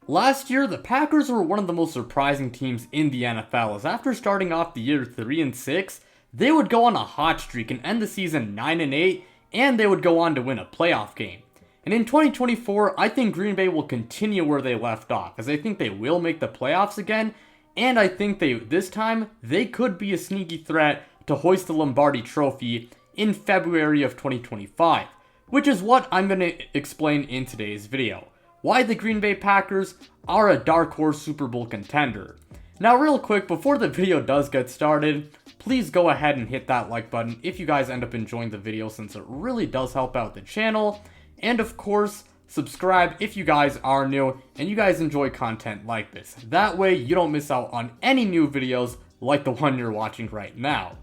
Last year, the Packers were one of the most surprising teams in the NFL, as after starting off the year 3-6, they would go on a hot streak and end the season 9-8, and they would go on to win a playoff game. And in 2024, I think Green Bay will continue where they left off, as I think they will make the playoffs again, and I think this time, they could be a sneaky threat to hoist the Lombardi Trophy in February of 2025, which is what I'm going to explain in today's video. Why the Green Bay Packers are a dark horse Super Bowl contender. Now real quick, before the video does get started, please go ahead and hit that like button if you guys end up enjoying the video, since it really does help out the channel. And of course, subscribe if you guys are new and you guys enjoy content like this. That way you don't miss out on any new videos like the one you're watching right now.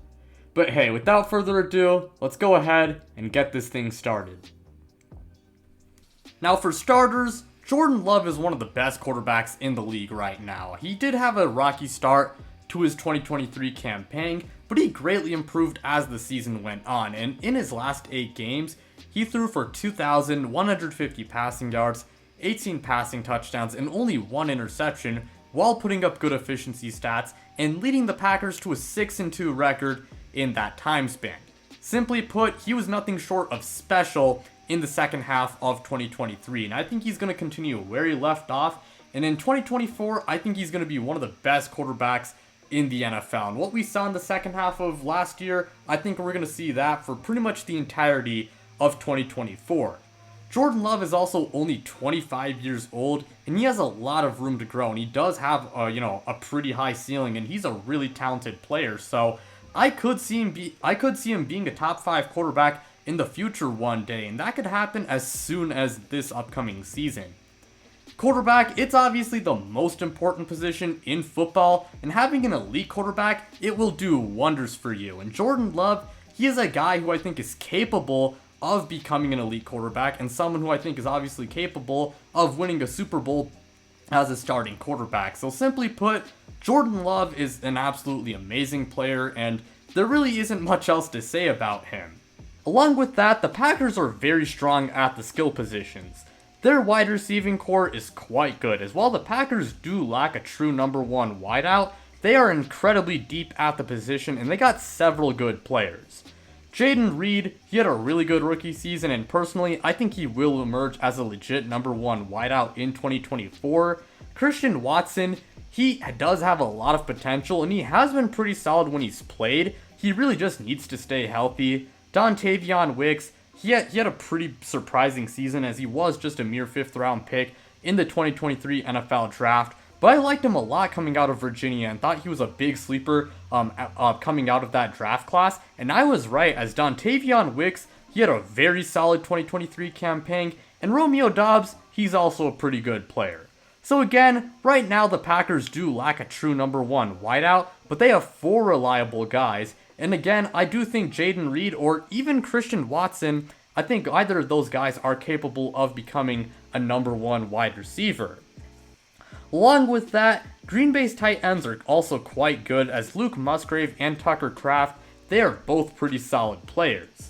But hey, without further ado, let's go ahead and get this thing started. Now for starters, Jordan Love is one of the best quarterbacks in the league right now. He did have a rocky start to his 2023 campaign, but he greatly improved as the season went on, and in his last 8 games, he threw for 2,150 passing yards, 18 passing touchdowns, and only 1 interception, while putting up good efficiency stats and leading the Packers to a 6-2 record in that time span. Simply put, he was nothing short of special in the second half of 2023, and I think he's going to continue where he left off, and in 2024 I think he's going to be one of the best quarterbacks in the NFL. And what we saw in the second half of last year, I think we're going to see that for pretty much the entirety of 2024. Jordan Love is also only 25 years old, and he has a lot of room to grow, and he does have a pretty high ceiling, and he's a really talented player. So I could see him being a top 5 quarterback in the future one day, and that could happen as soon as this upcoming season. Quarterback, it's obviously the most important position in football, and having an elite quarterback, it will do wonders for you. And Jordan Love, he is a guy who I think is capable of becoming an elite quarterback, and someone who I think is obviously capable of winning a Super Bowl as a starting quarterback. So simply put, Jordan Love is an absolutely amazing player, and there really isn't much else to say about him. Along with that, the Packers are very strong at the skill positions. Their wide receiving core is quite good, as while the Packers do lack a true number 1 wideout, they are incredibly deep at the position, and they got several good players. Jayden Reed, he had a really good rookie season, and personally, I think he will emerge as a legit number 1 wideout in 2024. Christian Watson, he does have a lot of potential, and he has been pretty solid when he's played. He really just needs to stay healthy. Dontavion Wicks, he had a pretty surprising season, as he was just a mere 5th round pick in the 2023 NFL draft. But I liked him a lot coming out of Virginia and thought he was a big sleeper coming out of that draft class. And I was right, as Dontavion Wicks, he had a very solid 2023 campaign. And Romeo Doubs, he's also a pretty good player. So again, right now the Packers do lack a true number 1 wideout, but they have 4 reliable guys. And again, I do think Jayden Reed or even Christian Watson, I think either of those guys are capable of becoming a number 1 wide receiver. Along with that, Green Bay's tight ends are also quite good, as Luke Musgrave and Tucker Kraft, they are both pretty solid players.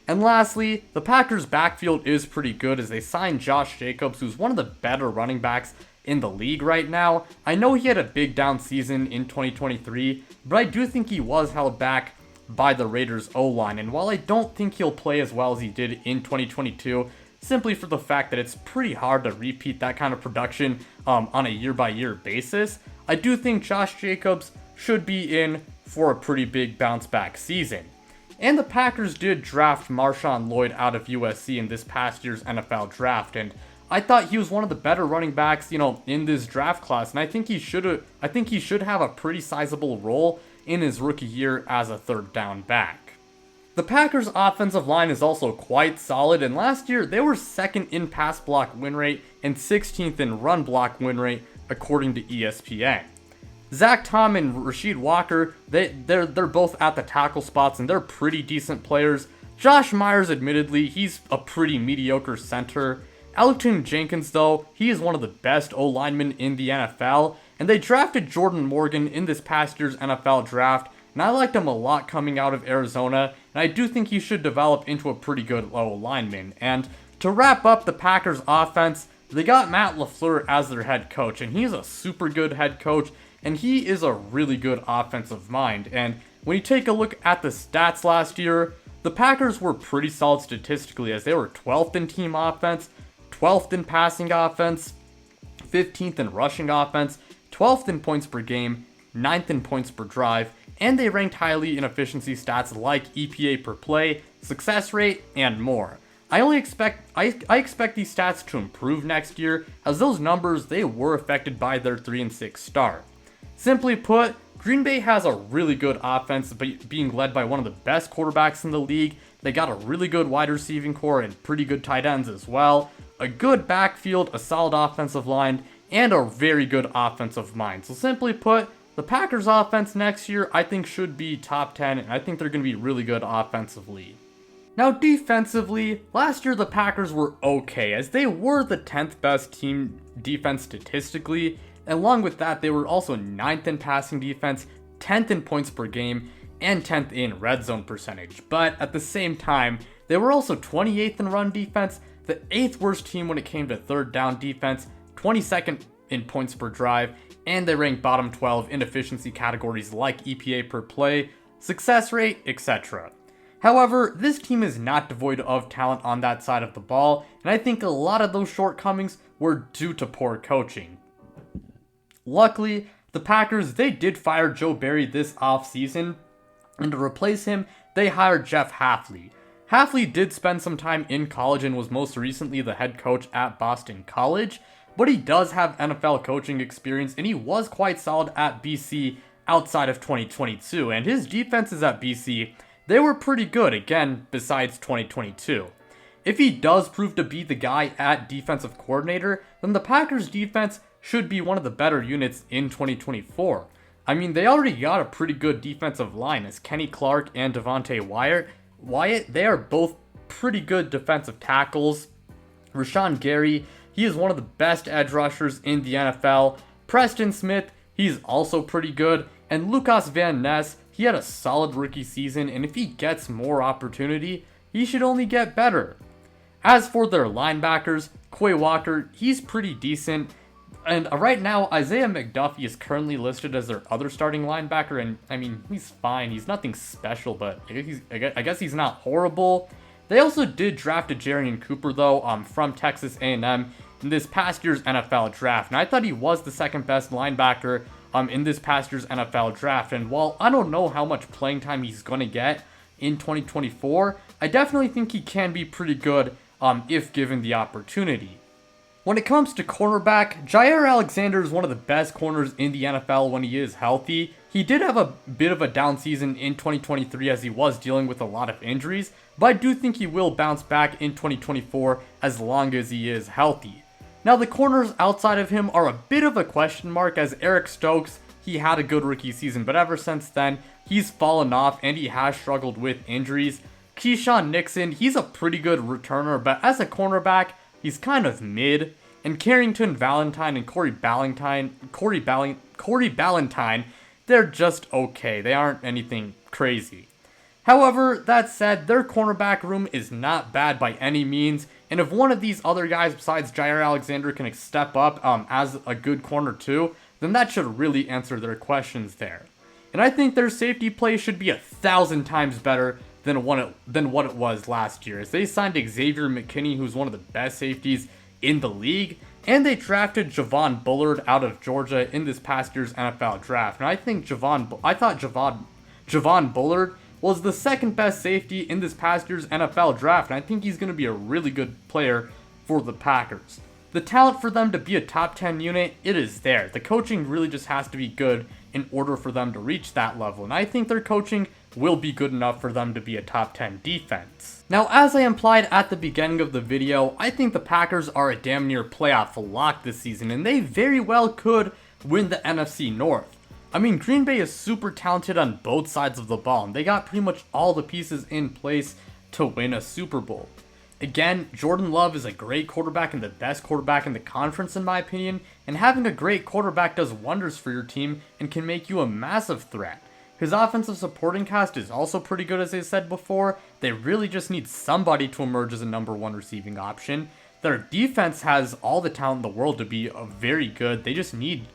And lastly, the Packers' backfield is pretty good, as they signed Josh Jacobs, who's one of the better running backs in the league right now. I know he had a big down season in 2023, but I do think he was held back by the Raiders O-line, and while I don't think he'll play as well as he did in 2022, simply for the fact that it's pretty hard to repeat that kind of production on a year-by-year basis, I do think Josh Jacobs should be in for a pretty big bounce-back season. And the Packers did draft Marshawn Lloyd out of USC in this past year's NFL draft, and I thought he was one of the better running backs, in this draft class, and I think he should have a pretty sizable role in his rookie year as a 3rd down back. The Packers' offensive line is also quite solid, and last year they were 2nd in pass block win rate and 16th in run block win rate, according to ESPN. Zach Tom and Rasheed Walker, they're both at the tackle spots, and they're pretty decent players. Josh Myers, admittedly, he's a pretty mediocre center. Elgton Jenkins, though, he is one of the best O-linemen in the NFL, and they drafted Jordan Morgan in this past year's NFL draft, and I liked him a lot coming out of Arizona, and I do think he should develop into a pretty good O-lineman. And to wrap up the Packers offense, they got Matt LaFleur as their head coach, and he's a super good head coach, and he is a really good offensive mind. And when you take a look at the stats last year, the Packers were pretty solid statistically, as they were 12th in team offense, 12th in passing offense, 15th in rushing offense, 12th in points per game, 9th in points per drive, and they ranked highly in efficiency stats like EPA per play, success rate, and more. I expect these stats to improve next year, as those numbers, they were affected by their 3-6 start. Simply put, Green Bay has a really good offense, being led by one of the best quarterbacks in the league. They got a really good wide receiving core and pretty good tight ends as well, a good backfield, a solid offensive line, and a very good offensive mind. So simply put, the Packers offense next year I think should be top 10, and I think they're going to be really good offensively. Now defensively, last year the Packers were okay, as they were the 10th best team defense statistically, and along with that they were also 9th in passing defense, 10th in points per game, and 10th in red zone percentage. But at the same time, they were also 28th in run defense, the 8th worst team when it came to third down defense, 22nd in points per drive, and they ranked bottom 12 in efficiency categories like EPA per play, success rate, etc. However, this team is not devoid of talent on that side of the ball, and I think a lot of those shortcomings were due to poor coaching. Luckily, the Packers, they did fire Joe Barry this offseason, and to replace him, they hired Jeff Hafley. Hafley did spend some time in college and was most recently the head coach at Boston College, but he does have NFL coaching experience, and he was quite solid at BC outside of 2022, and his defenses at BC, they were pretty good, again, besides 2022. If he does prove to be the guy at defensive coordinator, then the Packers defense should be one of the better units in 2024. I mean, they already got a pretty good defensive line, as Kenny Clark and Devontae Wyatt, they are both pretty good defensive tackles. Rashawn Gary, he is one of the best edge rushers in the NFL. Preston Smith, he's also pretty good. And Lucas Van Ness, he had a solid rookie season, and if he gets more opportunity, he should only get better. As for their linebackers, Quay Walker, he's pretty decent. And right now, Isaiah McDuffie is currently listed as their other starting linebacker, and I mean, he's fine. He's nothing special, but I guess he's not horrible. They also did draft a Jarian Cooper, though, from Texas A&M in this past year's NFL draft, and I thought he was the second best linebacker in this past year's NFL draft. And while I don't know how much playing time he's going to get in 2024, I definitely think he can be pretty good if given the opportunity. When it comes to cornerback, Jair Alexander is one of the best corners in the NFL when he is healthy. He did have a bit of a down season in 2023 as he was dealing with a lot of injuries, but I do think he will bounce back in 2024 as long as he is healthy. Now the corners outside of him are a bit of a question mark, as Eric Stokes, he had a good rookie season, but ever since then, he's fallen off and he has struggled with injuries. Keyshawn Nixon, he's a pretty good returner, but as a cornerback, he's kind of mid. And Carrington Valentine and Corey Ballantyne, they're just okay. They aren't anything crazy. However, that said, their cornerback room is not bad by any means, and if one of these other guys besides Jair Alexander can step up as a good corner too, then that should really answer their questions there. And I think their safety play should be 1,000 times better than what it was last year, as they signed Xavier McKinney, who's one of the best safeties in the league, and they drafted Javon Bullard out of Georgia in this past year's NFL draft. And I thought Javon Bullard was the second best safety in this past year's NFL draft, and I think he's going to be a really good player for the Packers. The talent for them to be a top 10 unit, it is there. The coaching really just has to be good in order for them to reach that level, and I think their coaching will be good enough for them to be a top 10 defense. Now, as I implied at the beginning of the video, I think the Packers are a damn near playoff lock this season, and they very well could win the NFC North. I mean, Green Bay is super talented on both sides of the ball, and they got pretty much all the pieces in place to win a Super Bowl. Again, Jordan Love is a great quarterback and the best quarterback in the conference in my opinion, and having a great quarterback does wonders for your team and can make you a massive threat. His offensive supporting cast is also pretty good, as I said before. They really just need somebody to emerge as a number one receiving option. Their defense has all the talent in the world to be very good. They just need,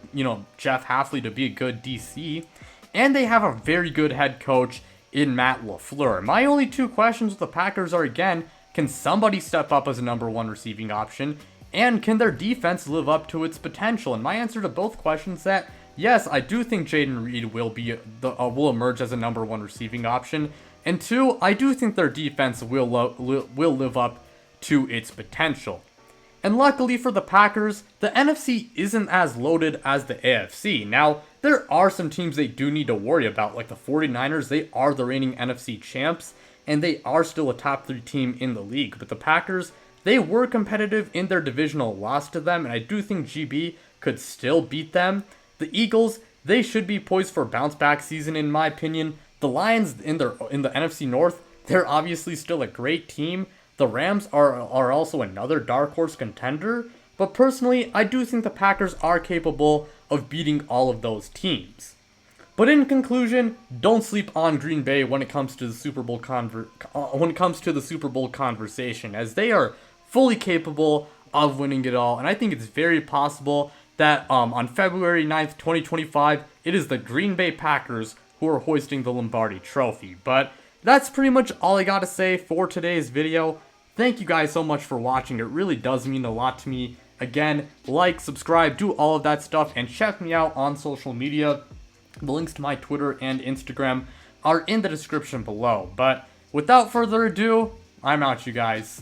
Jeff Hafley to be a good DC. And they have a very good head coach in Matt LaFleur. My only two questions with the Packers are, again, can somebody step up as a number one receiving option? And can their defense live up to its potential? And my answer to both questions is that, yes, I do think Jaden Reed will emerge as a number one receiving option. And two, I do think their defense will live up to its potential. And luckily for the Packers, the NFC isn't as loaded as the AFC. Now, there are some teams they do need to worry about, like the 49ers. They are the reigning NFC champs, and they are still a top 3 team in the league. But the Packers, they were competitive in their divisional loss to them, and I do think GB could still beat them. The Eagles, they should be poised for a bounce-back season, in my opinion. The Lions in the NFC North, they're obviously still a great team. The Rams are also another dark horse contender, but personally, I do think the Packers are capable of beating all of those teams. But in conclusion, don't sleep on Green Bay when it comes to the Super Bowl conversation, as they are fully capable of winning it all, and I think it's very possible that on February 9th, 2025, it is the Green Bay Packers who are hoisting the Lombardi Trophy. But that's pretty much all I gotta say for today's video. Thank you guys so much for watching. It really does mean a lot to me. Again, like, subscribe, do all of that stuff, and check me out on social media. The links to my Twitter and Instagram are in the description below. But without further ado, I'm out, you guys.